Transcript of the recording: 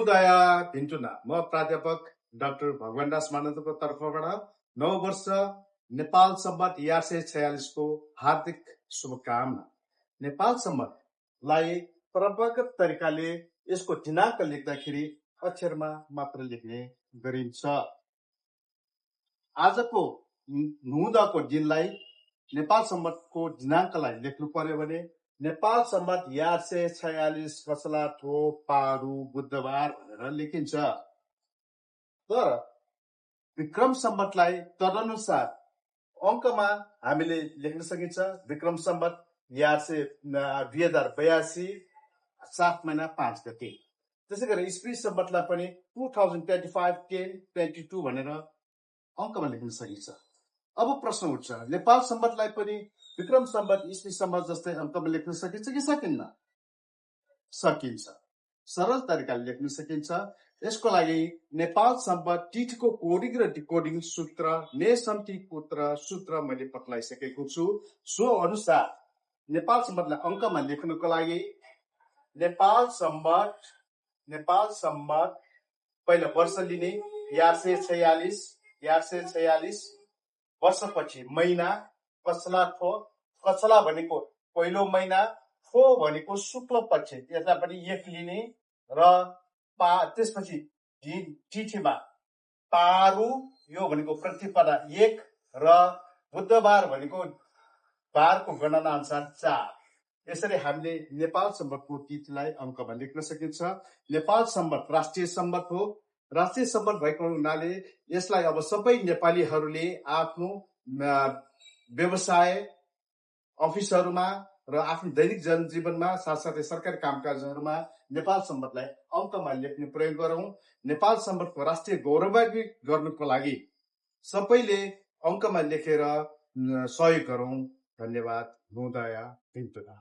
दया भिन्टुना म प्राध्यापक डाक्टर भगवानदास मानन्दको तर्फबाट 9 वर्ष नेपाल सम्बत 1146 को हार्दिक शुभकामना। नेपाल सम्बतलाई परम्परागत तरिकाले यसको दिनाङ्क लेख्दाखेरि अक्षरमा मात्र लेख्ने गरिन्छ। आजको नुदाको दिनलाई नेपाल सम्बतको दिनाङ्कलाई लेख्नु पर्यो भने नेपाल सम्बत 1146 फसला थो पारु बुधबार भनेर लेखिन्छ। तर विक्रम सम्बतलाई तदनुसार अङ्कमा हामीले लेख्न सकिन्छ। विक्रम सम्बत 2082 7 महिना 5 गते। त्यसै गरी इस्वी सम्बतलाई पनि 2025-10-22 भनेर अङ्कमा लेख्न सकिन्छ। अब प्रश्न उठ्छ, नेपाल सम्बतलाई पनि विक्रम सम्बत इस्वी सम्बत जस्तै अङ्कमा लेख्न सकिन्छ कि सकिन्न? सकिन्छ। सरल तरिकाले लेख्न सकिन्छ। यसको लागि नेपाल सम्बत तिथिको कोडिङ र डिकोडिङ सूत्र नेसम्ती सूत्र मैले पत्लाइसकेको छु। सो अनुसार नेपाल सम्बतलाई अङ्कमा लेख्नुको लागि नेपाल सम्बत पहिला वर्ष लिने 1146 वर्षपछि महिना कछला थो, कछला भनेको पहिलो महिना, थो भनेको शुक्ल पक्ष, यसलाई पनि 1 लिने र त्यसपछि तिथिमा पारु यो भनेको प्रतिपदा 1 र बुधबार भनेको बारको गणना अनुसार 4। यसरी हामीले नेपाल सम्बतको तिथिलाई अङ्कमा लेख्न सकिन्छ। नेपाल सम्बत राष्ट्रिय सम्बत हो। राष्ट्रिय सम्बत भएको हुनाले यसलाई अब सबै नेपालीहरूले आफ्नो व्यवसाय अफिसहरूमा र आफ्नो दैनिक जनजीवनमा साथसाथै सरकारी कामकाजहरूमा नेपाल सम्बतलाई अङ्कमा लेख्ने प्रयोग गरौँ। नेपाल सम्बतको राष्ट्रिय गौरवान्वित गर्नुको लागि सबैले अङ्कमा लेखेर सहयोग गरौँ। धन्यवाद। नुदया भिन्टुना।